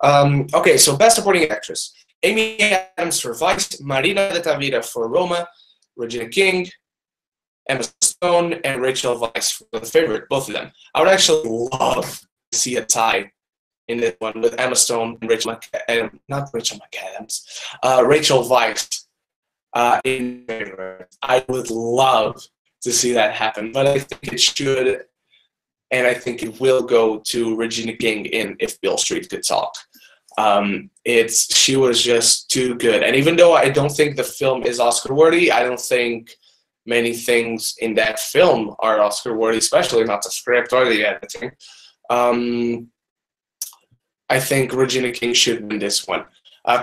Okay, so Best Supporting Actress. Amy Adams for Vice, Marina de Tavira for Roma, Regina King, Emma Stone, and Rachel Weisz for The Favorite, both of them. I would actually love to see a tie in this one with Emma Stone and Rachel Weisz. In Favorite. I would love to see that happen, but I think it should, and I think it will go to Regina King in If Beale Street Could Talk. She was just too good, and even though I don't think the film is Oscar-worthy, I don't think many things in that film are Oscar-worthy, especially not the script or the editing. I think Regina King should win this one.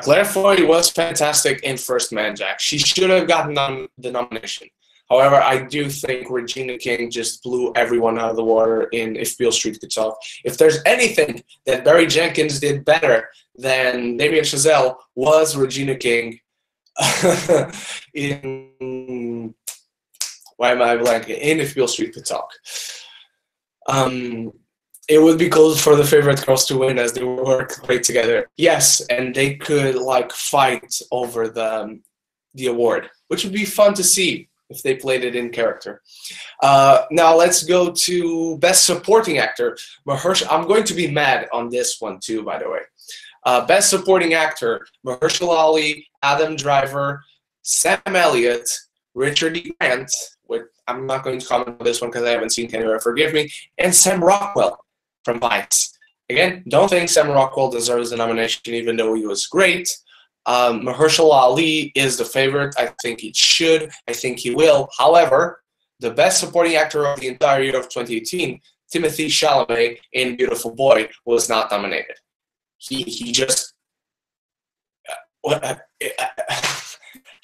Claire Foy was fantastic in First Man, Jack. She should have gotten the nomination. However, I do think Regina King just blew everyone out of the water in If Beale Street Could Talk. If there's anything that Barry Jenkins did better than Damien Chazelle, was Regina King in... Why am I blanking? In If Beale Street Could Talk. It would be cool for the favorite girls to win as they work great together. Yes, and they could like fight over the award, which would be fun to see if they played it in character. Now let's go to Best Supporting Actor. I'm going to be mad on this one too, by the way. Best Supporting Actor: Mahershala Ali, Adam Driver, Sam Elliott, Richard E. Grant. I'm not going to comment on this one because I haven't seen Anywhere, forgive me, and Sam Rockwell from Vice. Again, don't think Sam Rockwell deserves the nomination, even though he was great. Mahershala Ali is the favorite. I think he should. I think he will. However, the Best Supporting Actor of the entire year of 2018, Timothée Chalamet in Beautiful Boy, was not nominated. He just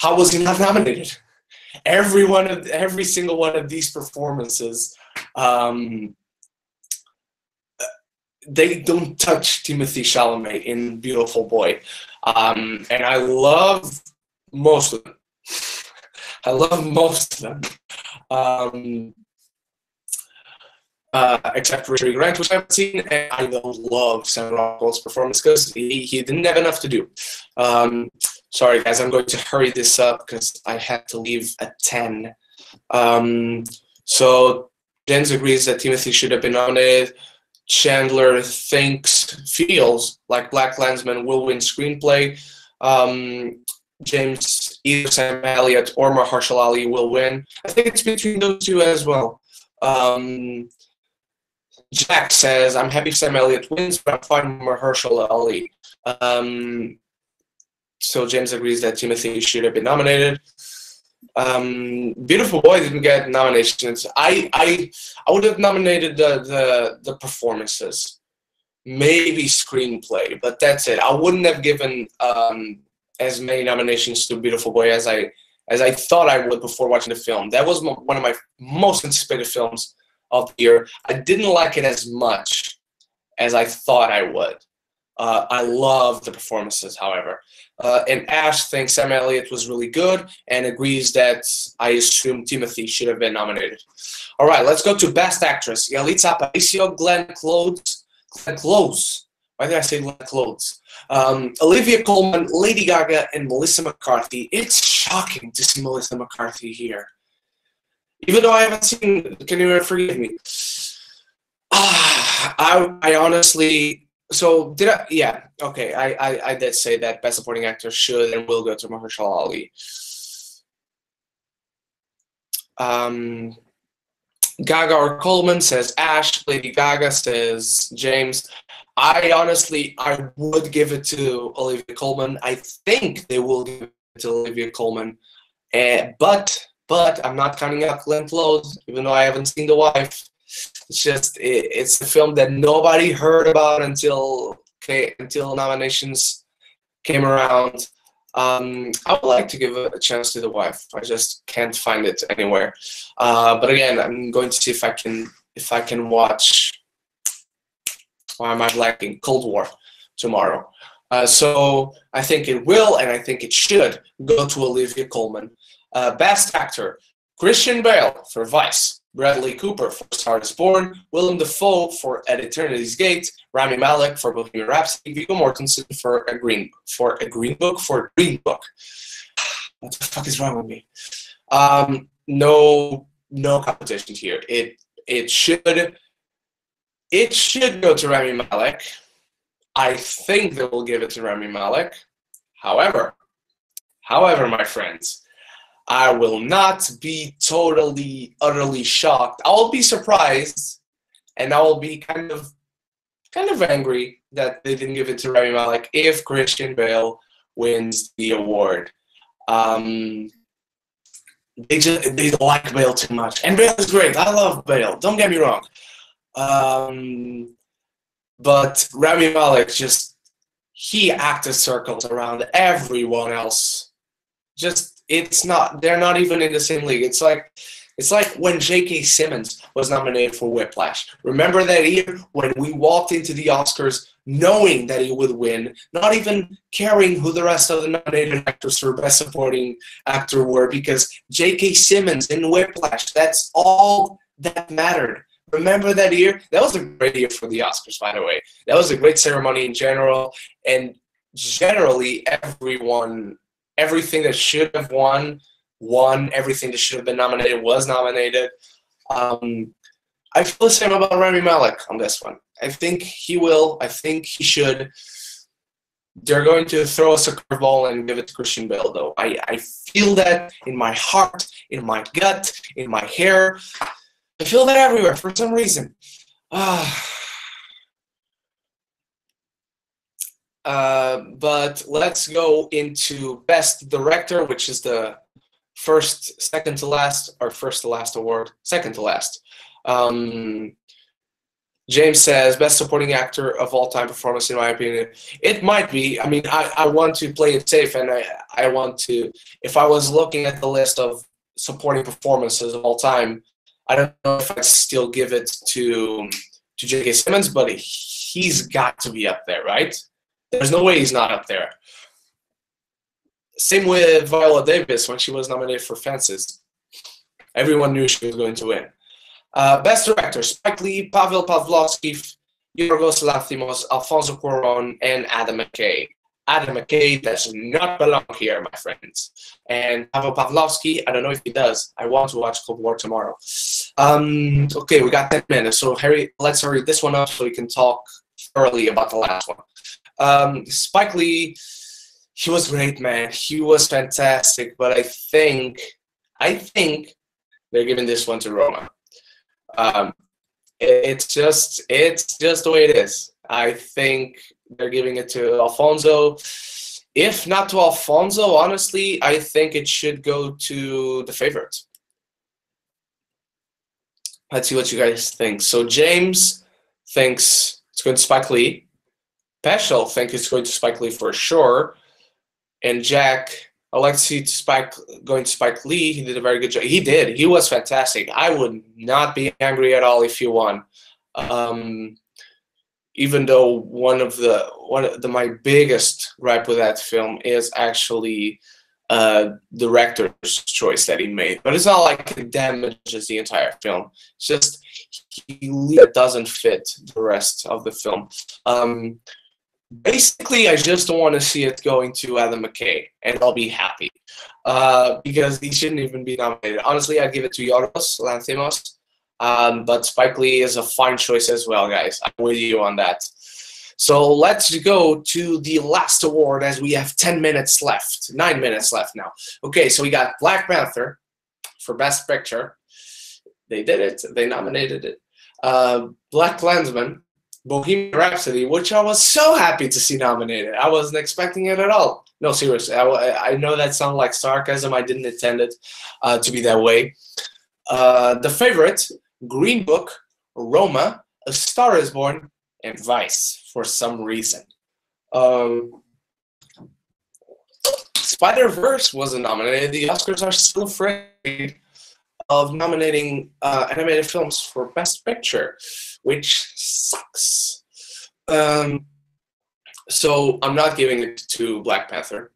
how was he not nominated? Every single one of these performances, they don't touch Timothée Chalamet in Beautiful Boy, and I love most of them. I love most of them, except Richard E. Grant, which I haven't seen, and I don't love Sam Rockwell's performance because he didn't have enough to do. Sorry, guys, I'm going to hurry this up because I had to leave at 10. So Jens agrees that Timothée should have been nominated. Chandler feels like BlacKkKlansman will win screenplay. James, either Sam Elliott or Mahershala Ali will win. I think it's between those two as well. Jack says, I'm happy Sam Elliott wins, but I'm fine with Mahershala Ali. So James agrees that Timothée should have been nominated. Beautiful Boy didn't get nominations. I would have nominated the performances, maybe screenplay, but that's it. I wouldn't have given as many nominations to Beautiful Boy as I thought I would before watching the film. That was one of my most anticipated films of the year. I didn't like it as much as I thought I would. I love the performances, however. And Ash thinks Sam Elliott was really good and agrees that I assume Timothée should have been nominated. All right, let's go to Best Actress. Yalitza Aparicio, Glenn Close. Why did I say Glenn Close? Olivia Colman, Lady Gaga, and Melissa McCarthy. It's shocking to see Melissa McCarthy here. Even though I haven't seen Can You Forgive Me? I honestly... So did I? Yeah. Okay. I did say that Best Supporting Actor should and will go to Mahershala Ali. Gaga or Coleman says Ash. Lady Gaga says James. I would give it to Olivia Colman. I think they will give it to Olivia Colman, but I'm not counting out Glenn Close, even though I haven't seen The Wife. It's just it's a film that nobody heard about until nominations came around. I would like to give a chance to The Wife. I just can't find it anywhere. But again, I'm going to see if I can watch. Why am I blanking? Cold War tomorrow. So I think it will, and I think it should go to Olivia Colman. Best Actor: Christian Bale for Vice, Bradley Cooper for Star is Born, Willem Dafoe for At Eternity's Gate, Rami Malek for Bohemian Rhapsody, Viggo Mortensen for Green Book. What the fuck is wrong with me? No competition here. It should go to Rami Malek. I think they will give it to Rami Malek. However, my friends, I will not be totally, utterly shocked. I will be surprised, and I will be kind of angry that they didn't give it to Rami Malek if Christian Bale wins the award. They like Bale too much, and Bale is great. I love Bale. Don't get me wrong. But Rami Malek he acted circles around everyone else. They're not even in the same league. It's like when J.K. Simmons was nominated for Whiplash. Remember that year when we walked into the Oscars knowing that he would win, not even caring who the rest of the nominated actors for Best Supporting Actor were, because J.K. Simmons in Whiplash, that's all that mattered. remember that year? That was a great year for the Oscars, by the way. That was a great ceremony in general, and generally everything that should have won, everything that should have been nominated was nominated. I feel the same about Rami Malek on this one. I think he will. I think he should. They're going to throw us a curveball and give it to Christian Bale, though. I feel that in my heart, in my gut, in my hair. I feel that everywhere for some reason. But let's go into Best Director, which is the second to last award. Second to last. James says, best supporting actor of all time performance, in my opinion. It might be. I mean, I want to play it safe, and I want to, if I was looking at the list of supporting performances of all time, I don't know if I'd still give it to J.K. Simmons, but he's got to be up there, right? There's no way he's not up there. Same with Viola Davis when she was nominated for Fences. Everyone knew she was going to win. Best Director, Spike Lee, Pavel Pavlovsky, Yorgos Lanthimos, Alfonso Cuarón, and Adam McKay. Adam McKay does not belong here, my friends. And Pavel Pavlovsky, I don't know if he does. I want to watch Cold War tomorrow. Okay, we got 10 minutes. So let's hurry this one up so we can talk thoroughly about the last one. Spike Lee, he was great, man. He was fantastic. But I think they're giving this one to Roma. It's just the way it is. I think they're giving it to Alfonso. If not to Alfonso, honestly, I think it should go to The Favorite. Let's see what you guys think. So James thinks it's going to Spike Lee. Peschel thinks it's going to Spike Lee for sure. And Jack, I'd like to see going to Spike Lee. He did a very good job. He did. He was fantastic. I would not be angry at all if he won. Even though one of my biggest gripe with that film is actually director's choice that he made. But it's not like it damages the entire film. It's just it doesn't fit the rest of the film. Basically, I just don't want to see it going to Adam McKay, and I'll be happy because he shouldn't even be nominated. Honestly, I'd give it to Yorgos Lanthimos, but Spike Lee is a fine choice as well, guys. I'm with you on that. So let's go to the last award as we have 10 minutes left, 9 minutes left now. Okay, so we got Black Panther for Best Picture. They did it. They nominated it. BlacKkKlansman, Bohemian Rhapsody, which I was so happy to see nominated. I wasn't expecting it at all. No, seriously. I know that sounds like sarcasm. I didn't intend it to be that way. The Favorite, Green Book, Roma, A Star is Born, and Vice for some reason. Spider-Verse wasn't nominated. The Oscars are still afraid of nominating animated films for Best Picture, which sucks. So I'm not giving it to Black Panther.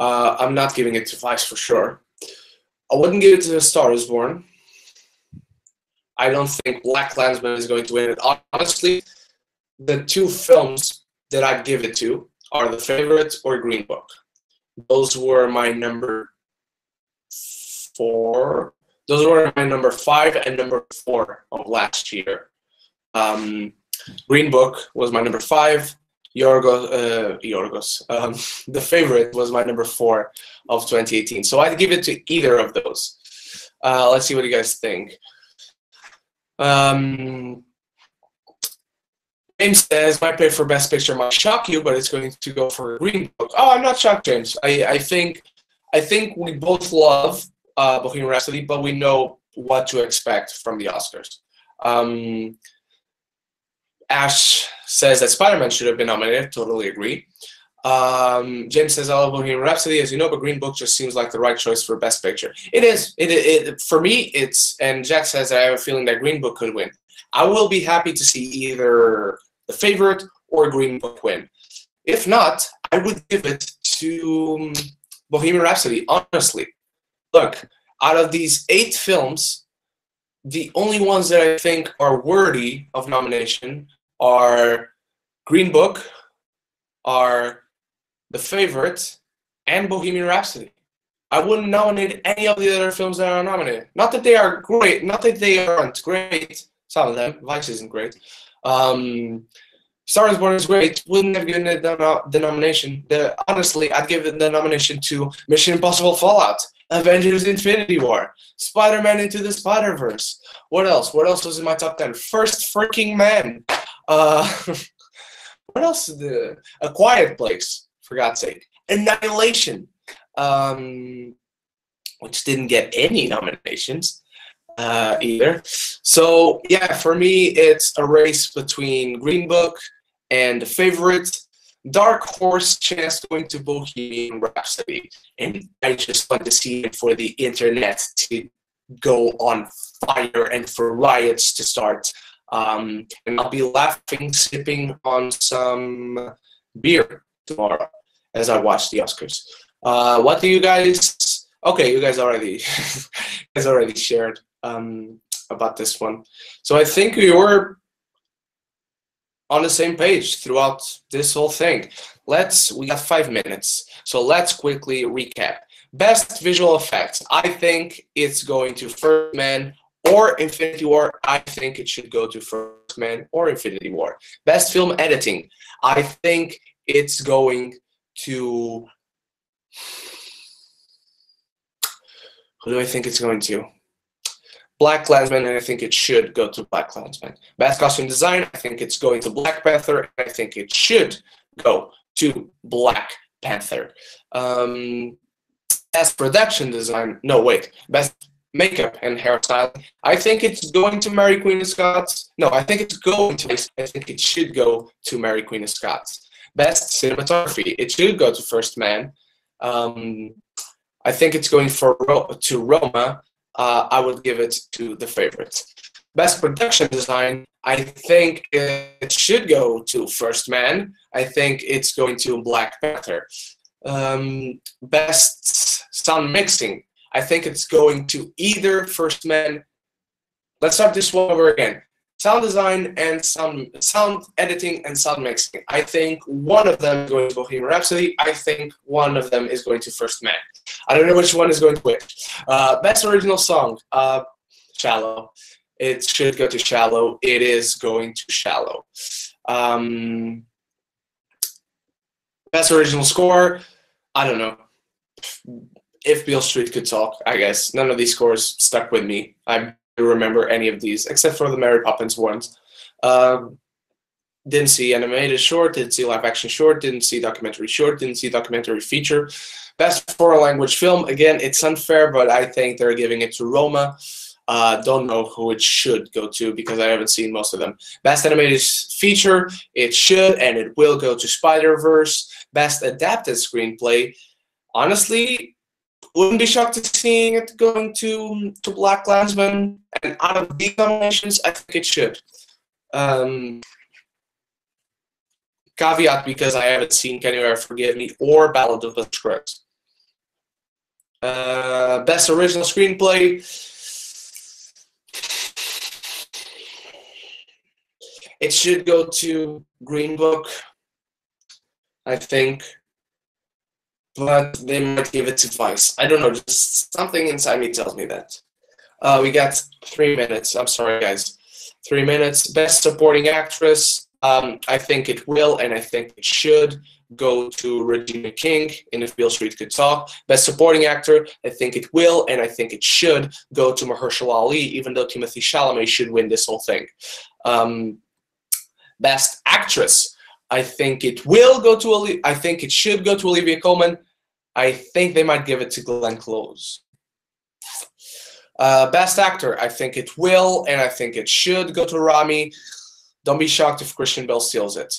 I'm not giving it to Vice for sure. I wouldn't give it to A Star is Born. I don't think BlacKkKlansman is going to win it. Honestly, the two films that I'd give it to are The Favorite or Green Book. Those were my number 4. Those were my number 5 and number 4 of last year. Green Book was my number 5. Yorgos. The Favorite was my number 4 of 2018. So I'd give it to either of those. Let's see what you guys think. James says, my pick for Best Picture might shock you, but it's going to go for Green Book. Oh, I'm not shocked, James. I think we both love Bohemian Rhapsody, but we know what to expect from the Oscars. Ash says that Spider-Man should have been nominated. Totally agree. James says, I love Bohemian Rhapsody, as you know, but Green Book just seems like the right choice for Best Picture. It is. For me, it's, and Jack says, I have a feeling that Green Book could win. I will be happy to see either The Favorite or Green Book win. If not, I would give it to Bohemian Rhapsody, honestly. Look, out of these 8 films, the only ones that I think are worthy of nomination are Green Book, are The Favorite, and Bohemian Rhapsody. I wouldn't nominate any of the other films that are nominated. Not that they are great, not that they aren't great. Some of them, Vice isn't great. Star is Born is great. Wouldn't have given it the nomination. Honestly, I'd give it the nomination to Mission Impossible Fallout, Avengers Infinity War, Spider-Man Into the Spider-Verse. What else? What else was in my top 10? First Freaking Man. What else? A Quiet Place, for God's sake. Annihilation, which didn't get any nominations either. So yeah, for me, it's a race between Green Book and The Favorite. Dark horse chance going to Bohemian Rhapsody, and I just want to see it for the internet to go on fire and for riots to start. And I'll be laughing, sipping on some beer tomorrow as I watch the Oscars. What do you guys? Okay, you guys already shared about this one. So I think we were on the same page throughout this whole thing. We got 5 minutes, so let's quickly recap. Best visual effects, I think it's going to First Man or Infinity War. I think it should go to First Man or Infinity War. Best film editing, I think it's going to... Who do I think it's going to? BlacKkKlansman, and I think it should go to BlacKkKlansman. Best costume design, I think it's going to Black Panther, and I think it should go to Black Panther. Best production design, no wait, best makeup and hairstyle, I think it's going to Mary Queen of Scots. No, I think it's going to, I think it should go to Mary Queen of Scots. Best cinematography, it should go to First Man. I think it's going to Roma. I would give it to The Favorite. Best production design, I think it should go to First Man. I think it's going to Black Panther. Best sound mixing, I think it's going to either First Man. Let's start this one over again. Sound design and sound editing and sound mixing. I think one of them is going to Bohemian Rhapsody. I think one of them is going to First Man. I don't know which one is going to win. Best original song, Shallow. It should go to Shallow. It is going to Shallow. Best original score, I don't know. If Beale Street could talk, I guess. None of these scores stuck with me. I don't remember any of these, except for the Mary Poppins ones. Didn't see animated short, didn't see live action short, didn't see documentary short, didn't see documentary feature. Best foreign language film, again, it's unfair, but I think they're giving it to Roma. Don't know who it should go to because I haven't seen most of them. Best animated feature, it should and it will go to Spider-Verse. Best adapted screenplay, honestly, wouldn't be shocked to seeing it going to BlacKkKlansman. And out of these nominations, I think it should. Caveat because I haven't seen Can You Ever Forgive Me or Ballad of the Scruggs. Best original screenplay. It should go to Green Book, I think. But they might give it to Vice. I don't know, just something inside me tells me that. We got 3 minutes. I'm sorry, guys. 3 minutes. Best supporting actress. I think it will, and I think it should go to Regina King in If Beale Street Could Talk. Best supporting actor, I think it will, and I think it should go to Mahershala Ali, even though Timothée Chalamet should win this whole thing. Best actress, I think it will go to I think it should go to Olivia Colman. I think they might give it to Glenn Close. Best actor, I think it will, and I think it should go to Rami. Don't be shocked if Christian Bale steals it.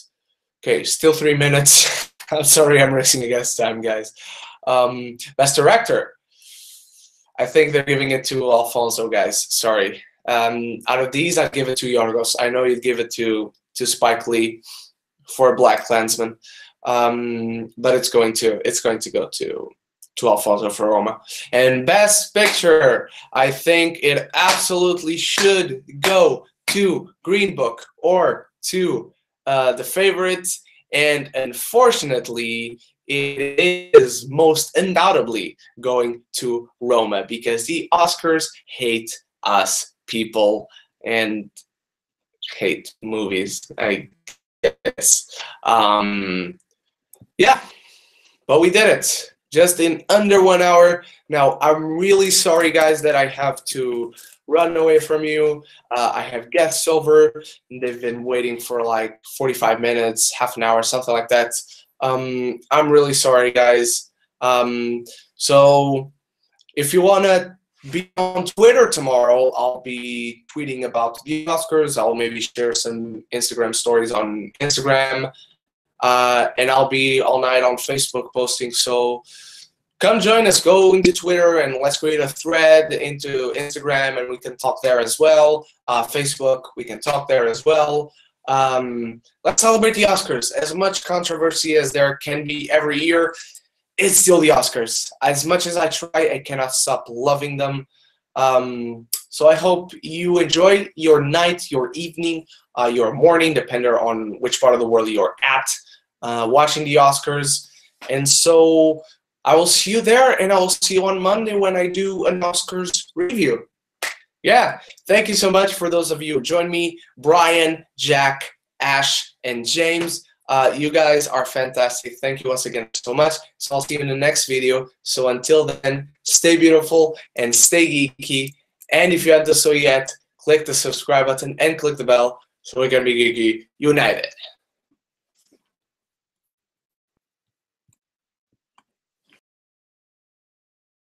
Okay, still 3 minutes. I'm sorry, I'm racing against time, guys. Best director, I think they're giving it to Alfonso, guys. Sorry. Out of these, I'd give it to Yorgos. I know you'd give it to Spike Lee for BlacKkKlansman, but it's going to go to to Alfonso for Roma. And Best Picture, I think it absolutely should go to Green Book or to The Favorite. And unfortunately, it is most undoubtedly going to Roma because the Oscars hate us people and hate movies, I guess. Yeah, but we did it just in under 1 hour. Now, I'm really sorry, guys, that I have to run away from you. I have guests over, and they've been waiting for like 45 minutes, half an hour, something like that. I'm really sorry, guys. So if you want to be on Twitter tomorrow, I'll be tweeting about the Oscars. I'll maybe share some Instagram stories on Instagram. And I'll be all night on Facebook posting. So come join us. Go into Twitter and let's create a thread into Instagram, and we can talk there as well. Facebook, we can talk there as well. Let's celebrate the Oscars. As much controversy as there can be every year, it's still the Oscars. As much as I try, I cannot stop loving them. So I hope you enjoy your night, your evening, your morning, depending on which part of the world you're at, watching the Oscars. And so I will see you there, and I will see you on Monday when I do an Oscars review. Yeah, thank you so much for those of you who joined me, Brian, Jack, Ash, and James. You guys are fantastic. Thank you once again so much. So I'll see you in the next video. So until then, stay beautiful and stay geeky. And if you haven't done so yet, click the subscribe button and click the bell so we can be geeky united.